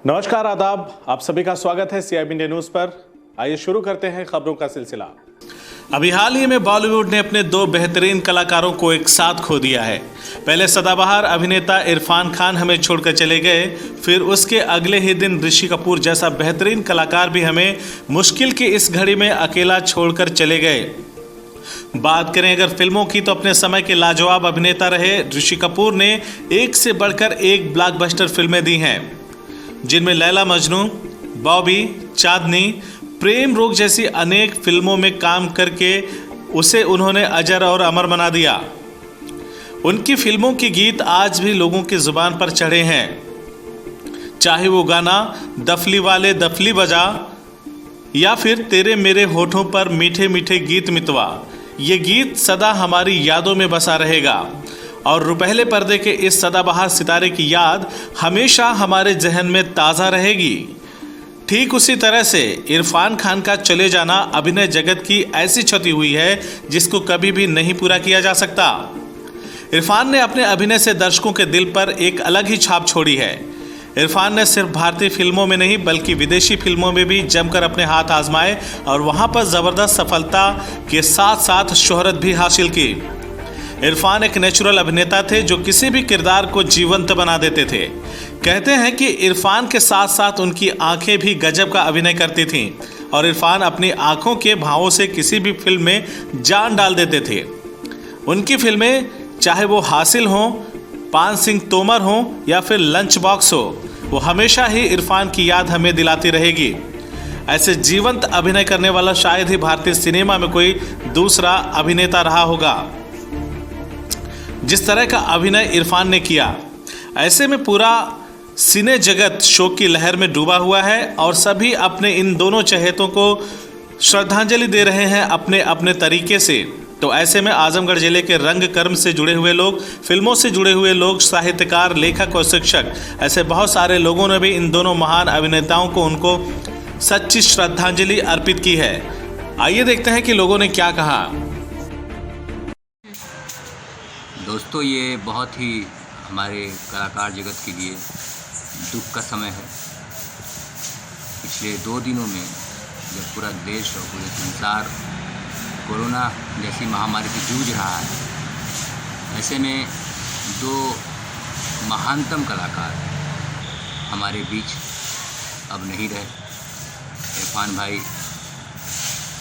नमस्कार, आदाब। आप सभी का स्वागत है CIB इंडिया न्यूज पर। आइए शुरू करते हैं खबरों का सिलसिला। अभी हाल ही में बॉलीवुड ने अपने दो बेहतरीन कलाकारों को एक साथ खो दिया है। पहले सदाबहार अभिनेता इरफान खान हमें छोड़कर चले गए, फिर उसके अगले ही दिन ऋषि कपूर जैसा बेहतरीन कलाकार भी हमें मुश्किल की इस घड़ी में अकेला छोड़कर चले गए। बात करें अगर फिल्मों की, तो अपने समय के लाजवाब अभिनेता रहे ऋषि कपूर ने एक से बढ़कर एक ब्लॉकबस्टर फिल्में दी हैं, जिनमें लैला मजनू, बॉबी, चांदनी, प्रेम रोग जैसी अनेक फिल्मों में काम करके उसे उन्होंने अजर और अमर बना दिया। उनकी फिल्मों के गीत आज भी लोगों की जुबान पर चढ़े हैं, चाहे वो गाना दफली वाले दफली बजा या फिर तेरे मेरे होठों पर मीठे मीठे गीत मितवा। ये गीत सदा हमारी यादों में बसा रहेगा और रुपहले पर्दे के इस सदाबहार सितारे की याद हमेशा हमारे जहन में ताज़ा रहेगी। ठीक उसी तरह से इरफान खान का चले जाना अभिनय जगत की ऐसी क्षति हुई है जिसको कभी भी नहीं पूरा किया जा सकता। इरफान ने अपने अभिनय से दर्शकों के दिल पर एक अलग ही छाप छोड़ी है। इरफान ने सिर्फ भारतीय फिल्मों में नहीं बल्कि विदेशी फिल्मों में भी जमकर अपने हाथ आजमाए और वहां पर ज़बरदस्त सफलता के साथ साथ शोहरत भी हासिल की। इरफान एक नेचुरल अभिनेता थे जो किसी भी किरदार को जीवंत बना देते थे। कहते हैं कि इरफान के साथ साथ उनकी आंखें भी गजब का अभिनय करती थीं और इरफान अपनी आंखों के भावों से किसी भी फिल्म में जान डाल देते थे। उनकी फिल्में चाहे वो हासिल हों, पान सिंह तोमर हो या फिर लंच बॉक्स हो, वो हमेशा ही इरफान की याद हमें दिलाती रहेगी। ऐसे जीवंत अभिनय करने वाला शायद ही भारतीय सिनेमा में कोई दूसरा अभिनेता रहा होगा जिस तरह का अभिनय इरफान ने किया। ऐसे में पूरा सिने जगत शोक की लहर में डूबा हुआ है और सभी अपने इन दोनों चहेतों को श्रद्धांजलि दे रहे हैं अपने अपने तरीके से। तो ऐसे में आजमगढ़ जिले के रंग कर्म से जुड़े हुए लोग, फिल्मों से जुड़े हुए लोग, साहित्यकार, लेखक और शिक्षक, ऐसे बहुत सारे लोगों ने भी इन दोनों महान अभिनेताओं को उनको सच्ची श्रद्धांजलि अर्पित की है। आइए देखते हैं कि लोगों ने क्या कहा। दोस्तों, ये बहुत ही हमारे कलाकार जगत के लिए दुख का समय है। पिछले 2 दिनों में जब पूरा देश और पूरे संसार कोरोना जैसी महामारी से जूझ रहा है, ऐसे में 2 महानतम कलाकार हमारे बीच अब नहीं रहे। इरफान भाई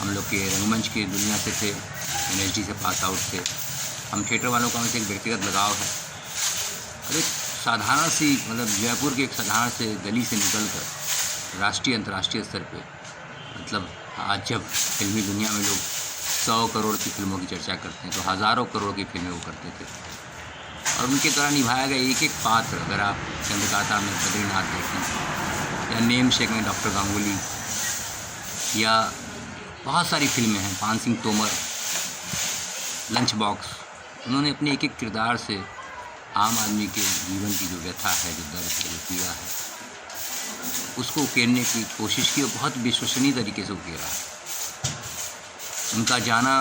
हम लोग के रंगमंच की दुनिया से थे, NSD से पास आउट थे। हम थिएटर वालों का उनसे एक व्यक्तिगत लगाव है और एक साधारण सी जयपुर के एक साधारण से गली से निकलकर राष्ट्रीय अंतर्राष्ट्रीय स्तर पे आज जब फिल्मी दुनिया में लोग 100 करोड़ की फिल्मों की चर्चा करते हैं तो हज़ारों करोड़ की फिल्में वो करते थे और उनके द्वारा निभाया गया एक एक पात्र, अगर आप चंद्रकांता में बद्रीनाथ देखें या नेम शेक में डॉक्टर गांगुली या बहुत सारी फिल्में हैं, पान सिंह तोमर, लंच बॉक्स, उन्होंने अपने एक एक किरदार से आम आदमी के जीवन की जो व्यथा है, जो दर्द है, जो पीड़ा है, उसको उकेरने की कोशिश की और बहुत विश्वसनीय तरीके से उकेरा। उनका जाना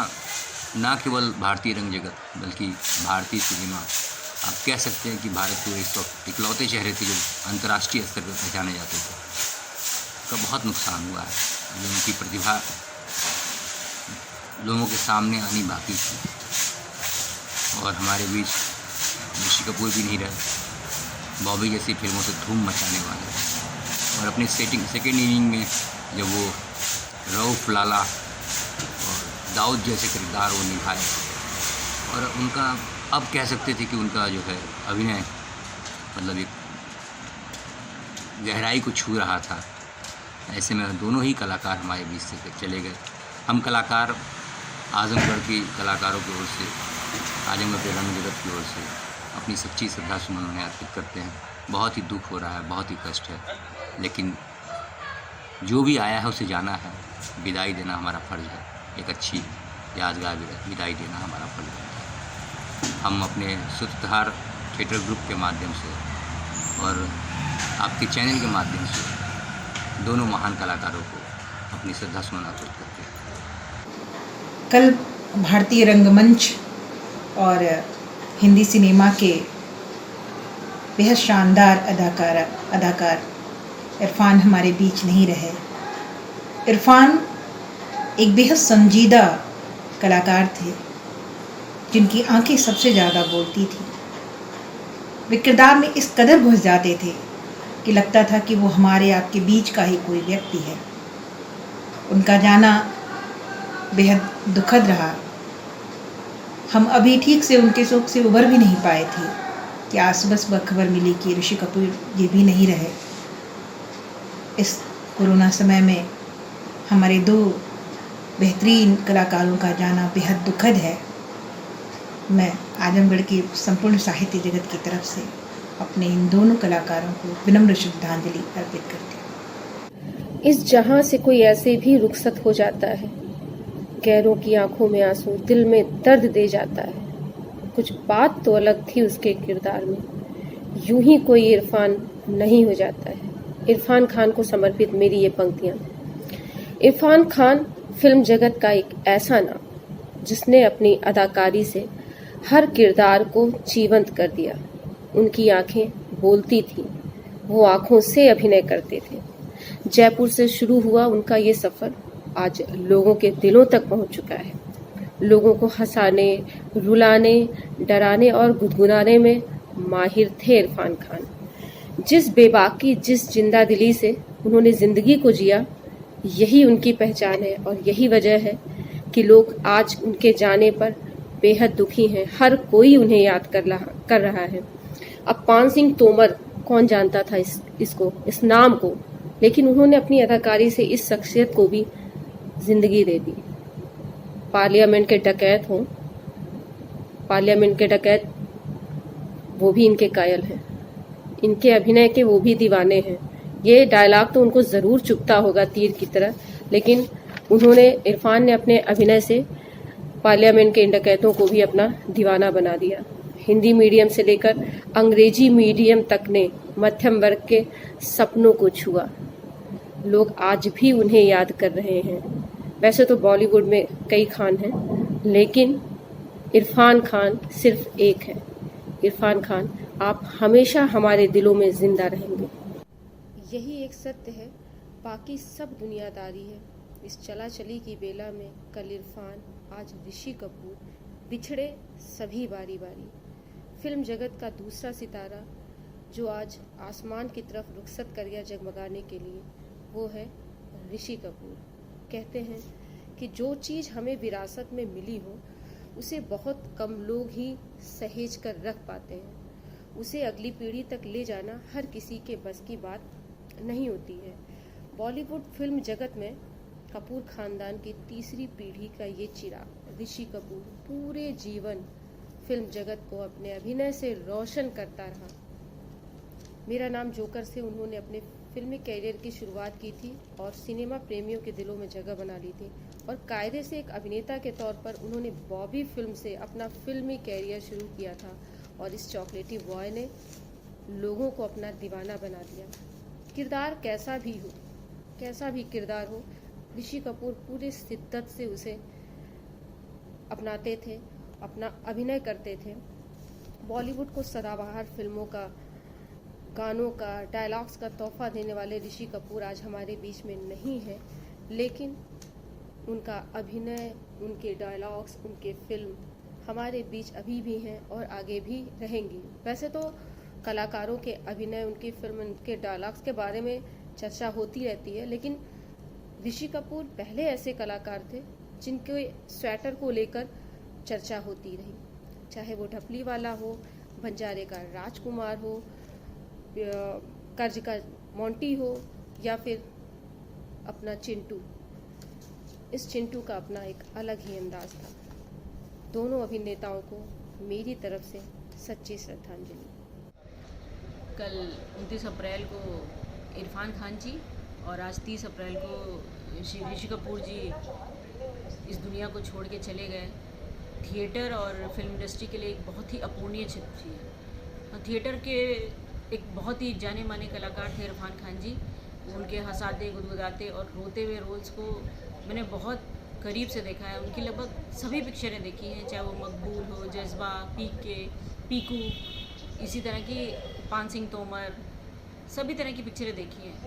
ना केवल भारतीय रंग जगत बल्कि भारतीय सिनेमा, आप कह सकते हैं कि भारत के इस वक्त इकलौते चेहरे थे जो अंतर्राष्ट्रीय स्तर पर पहचाने जाते थे, का बहुत नुकसान हुआ है। जो उनकी प्रतिभा लोगों के सामने आनी बाकी थी और हमारे बीच ऋषि कपूर भी नहीं रहे। बॉबी जैसी फिल्मों से धूम मचाने वाले और अपने सेकंड इनिंग में जब वो रऊफ लाला और दाऊद जैसे किरदार वो निभाए और उनका अब कह सकते थे कि उनका जो है अभिनय एक गहराई को छू रहा था। ऐसे में दोनों ही कलाकार हमारे बीच से चले गए। हम कलाकार आजमगढ़ की कलाकारों की ओर से, आजमगढ़ के रंग जगत की ओर से अपनी सच्ची श्रद्धा सुमन उन्हें अर्पित करते हैं। बहुत ही दुख हो रहा है, बहुत ही कष्ट है, लेकिन जो भी आया है उसे जाना है, विदाई देना हमारा फ़र्ज़ है। एक अच्छी यादगार विदाई देना हमारा फ़र्ज़ है। हम अपने सूत्रधार थिएटर ग्रुप के माध्यम से और आपके चैनल के माध्यम से दोनों महान कलाकारों को अपनी श्रद्धा सुमन अर्पित करते हैं। कल भारतीय रंगमंच और हिंदी सिनेमा के बेहद शानदार अदाकार इरफान हमारे बीच नहीं रहे। इरफान एक बेहद संजीदा कलाकार थे जिनकी आंखें सबसे ज़्यादा बोलती थी। वे किरदार में इस कदर घुस जाते थे कि लगता था कि वो हमारे आपके बीच का ही कोई व्यक्ति है। उनका जाना बेहद दुखद रहा। हम अभी ठीक से उनके शोक से उबर भी नहीं पाए थे कि आज सुबह खबर मिली कि ऋषि कपूर ये भी नहीं रहे। इस कोरोना समय में हमारे दो बेहतरीन कलाकारों का जाना बेहद दुखद है। मैं आजमगढ़ की संपूर्ण साहित्य जगत की तरफ से अपने इन दोनों कलाकारों को विनम्र श्रद्धांजलि अर्पित करती हूँ। इस जहां से कोई ऐसे भी रुखसत हो जाता है, गैरों की आंखों में आंसू, दिल में दर्द दे जाता है। कुछ बात तो अलग थी उसके किरदार में, यूं ही कोई इरफान नहीं हो जाता है। इरफान खान को समर्पित मेरी ये पंक्तियां। इरफान खान फिल्म जगत का एक ऐसा नाम जिसने अपनी अदाकारी से हर किरदार को जीवंत कर दिया। उनकी आंखें बोलती थीं, वो आंखों से अभिनय करते थे। जयपुर से शुरू हुआ उनका ये सफ़र आज लोगों के दिलों तक पहुंच चुका है। लोगों को हंसाने, रुलाने, डराने और गुदगुदाने में माहिर थे इरफान खान। जिस बेबाकी, जिस जिंदा दिली से उन्होंने ज़िंदगी को जिया, यही उनकी पहचान है और यही वजह है कि लोग आज उनके जाने पर बेहद दुखी हैं। हर कोई उन्हें याद कर रहा है। अब पान सिंह तोमर कौन जानता था इस नाम को, लेकिन उन्होंने अपनी अदाकारी से इस शख्सियत को भी जिंदगी दे दी। पार्लियामेंट के डकैत हों, पार्लियामेंट के डकैत वो भी इनके कायल हैं, इनके अभिनय के वो भी दीवाने हैं। ये डायलॉग तो उनको ज़रूर चुभता होगा तीर की तरह, लेकिन इरफान ने अपने अभिनय से पार्लियामेंट के इन डकैतों को भी अपना दीवाना बना दिया। हिंदी मीडियम से लेकर अंग्रेजी मीडियम तक ने मध्यम वर्ग के सपनों को छुआ। लोग आज भी उन्हें याद कर रहे हैं। वैसे तो बॉलीवुड में कई खान हैं, लेकिन इरफान खान सिर्फ एक है। इरफान खान, आप हमेशा हमारे दिलों में जिंदा रहेंगे। यही एक सत्य है, बाकी सब दुनियादारी है। इस चला चली की बेला में कल इरफान, आज ऋषि कपूर, बिछड़े सभी बारी बारी। फिल्म जगत का दूसरा सितारा जो आज आसमान की तरफ रुखसत कर गया जगमगाने के लिए, वो है ऋषि कपूर। कहते हैं कि जो चीज़ हमें विरासत में मिली हो, उसे बहुत कम लोग ही सहेज कर रख पाते हैं। उसे अगली पीढ़ी तक ले जाना हर किसी के बस की बात नहीं होती है। बॉलीवुड फिल्म जगत में कपूर खानदान की तीसरी पीढ़ी का ये चिराग ऋषि कपूर पूरे जीवन फिल्म जगत को अपने अभिनय से रोशन करता रहा। मेरा नाम जोकर से उन्होंने अपने फिल्मी कैरियर की शुरुआत की थी और सिनेमा प्रेमियों के दिलों में जगह बना ली थी, और कायदे से एक अभिनेता के तौर पर उन्होंने बॉबी फिल्म से अपना फिल्मी कैरियर शुरू किया था, और इस चॉकलेटी बॉय ने लोगों को अपना दीवाना बना दिया। किरदार कैसा भी किरदार हो, ऋषि कपूर पूरे शिद्दत से उसे अपनाते थे, अपना अभिनय करते थे। बॉलीवुड को सदाबहार फिल्मों का, गानों का, डायलॉग्स का तोहफा देने वाले ऋषि कपूर आज हमारे बीच में नहीं है, लेकिन उनका अभिनय, उनके डायलॉग्स, उनके फिल्म हमारे बीच अभी भी हैं और आगे भी रहेंगी। वैसे तो कलाकारों के अभिनय, उनकी फिल्म, उनके डायलॉग्स के बारे में चर्चा होती रहती है, लेकिन ऋषि कपूर पहले ऐसे कलाकार थे जिनके स्वेटर को लेकर चर्चा होती रही, चाहे वो ढपली वाला हो, बंजारे का राजकुमार हो, कर्ज का मोंटी हो, या फिर अपना चिंटू। इस चिंटू का अपना एक अलग ही अंदाज था। दोनों अभिनेताओं को मेरी तरफ से सच्ची श्रद्धांजलि। कल 29 अप्रैल को इरफान खान जी और आज 30 अप्रैल को ऋषि कपूर जी इस दुनिया को छोड़ के चले गए। थिएटर और फिल्म इंडस्ट्री के लिए एक बहुत ही अपूर्णीय क्षति है। थिएटर के एक बहुत ही जाने माने कलाकार थे इरफान खान जी। उनके हंसाते, गुदगुदाते और रोते हुए रोल्स को मैंने बहुत करीब से देखा है। उनकी लगभग सभी पिक्चरें देखी हैं, चाहे वो मकबूल हो, जज्बा, पीकू, इसी तरह की पान सिंह तोमर, सभी तरह की पिक्चरें देखी हैं।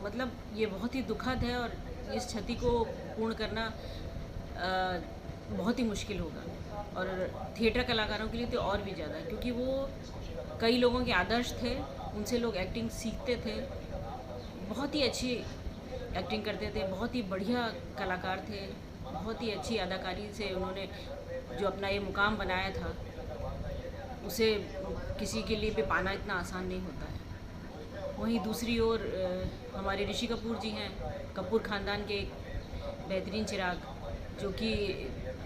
मतलब ये बहुत ही दुखद है और इस क्षति को पूर्ण करना बहुत ही मुश्किल होगा, और थिएटर कलाकारों के लिए तो और भी ज़्यादा, क्योंकि वो कई लोगों के आदर्श थे, उनसे लोग एक्टिंग सीखते थे, बहुत ही अच्छी एक्टिंग करते थे, बहुत ही बढ़िया कलाकार थे, बहुत ही अच्छी अदाकारी से उन्होंने जो अपना ये मुकाम बनाया था, उसे किसी के लिए भी पाना इतना आसान नहीं होता है। वहीं दूसरी ओर हमारे ऋषि कपूर जी हैं, कपूर ख़ानदान के एक बेहतरीन चिराग, जो कि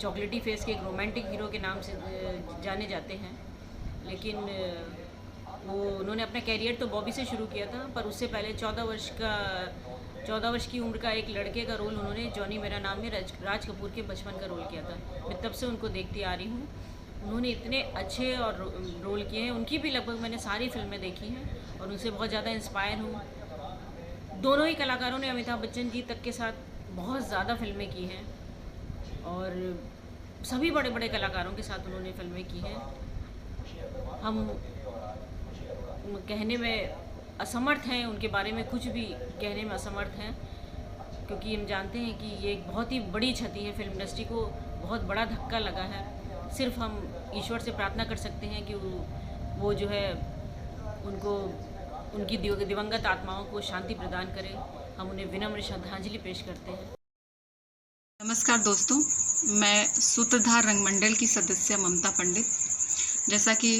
चॉकलेटी फेस के एक रोमांटिक हीरो के नाम से जाने जाते हैं। लेकिन उन्होंने अपना कैरियर तो बॉबी से शुरू किया था, पर उससे पहले 14 वर्ष की उम्र का एक लड़के का रोल उन्होंने जॉनी मेरा नाम में राज कपूर के बचपन का रोल किया था। मैं तब से उनको देखती आ रही हूँ। उन्होंने इतने अच्छे और रोल किए हैं, उनकी भी लगभग मैंने सारी फिल्में देखी हैं और उनसे बहुत ज़्यादा इंस्पायर हूँ। दोनों ही कलाकारों ने अमिताभ बच्चन जी तक के साथ बहुत ज़्यादा फिल्में की हैं और सभी बड़े बड़े कलाकारों के साथ उन्होंने फिल्में की हैं। हम कहने में असमर्थ हैं, उनके बारे में कुछ भी कहने में असमर्थ हैं, क्योंकि हम जानते हैं कि ये एक बहुत ही बड़ी क्षति है, फिल्म इंडस्ट्री को बहुत बड़ा धक्का लगा है। सिर्फ हम ईश्वर से प्रार्थना कर सकते हैं कि वो जो है उनको उनकी दिवंगत आत्माओं को शांति प्रदान करे। हम उन्हें विनम्र श्रद्धांजलि पेश करते हैं। नमस्कार दोस्तों, मैं सूत्रधार रंगमंडल की सदस्य ममता पंडित। जैसा कि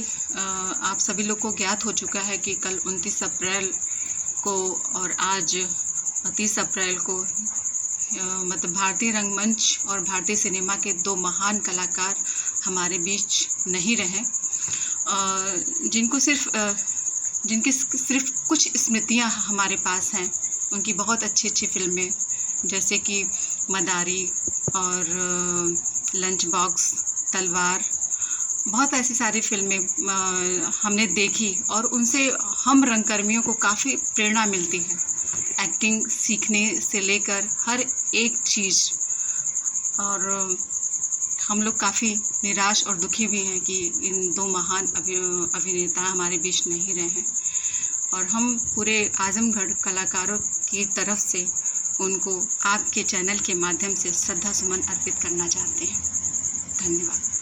आप सभी लोग को ज्ञात हो चुका है कि कल 29 अप्रैल को और आज 30 अप्रैल को मतलब भारतीय रंगमंच और भारतीय सिनेमा के दो महान कलाकार हमारे बीच नहीं रहे, जिनकी सिर्फ कुछ स्मृतियां हमारे पास हैं। उनकी बहुत अच्छी फिल्में जैसे कि मदारी और लंच बॉक्स, तलवार, बहुत ऐसी सारी फिल्में हमने देखी और उनसे हम रंगकर्मियों को काफ़ी प्रेरणा मिलती है, एक्टिंग सीखने से लेकर हर एक चीज़। और हम लोग काफ़ी निराश और दुखी भी हैं कि इन दो महान अभिनेता हमारे बीच नहीं रहे हैं, और हम पूरे आजमगढ़ कलाकारों की तरफ से उनको आपके चैनल के माध्यम से श्रद्धा सुमन अर्पित करना चाहते हैं। धन्यवाद।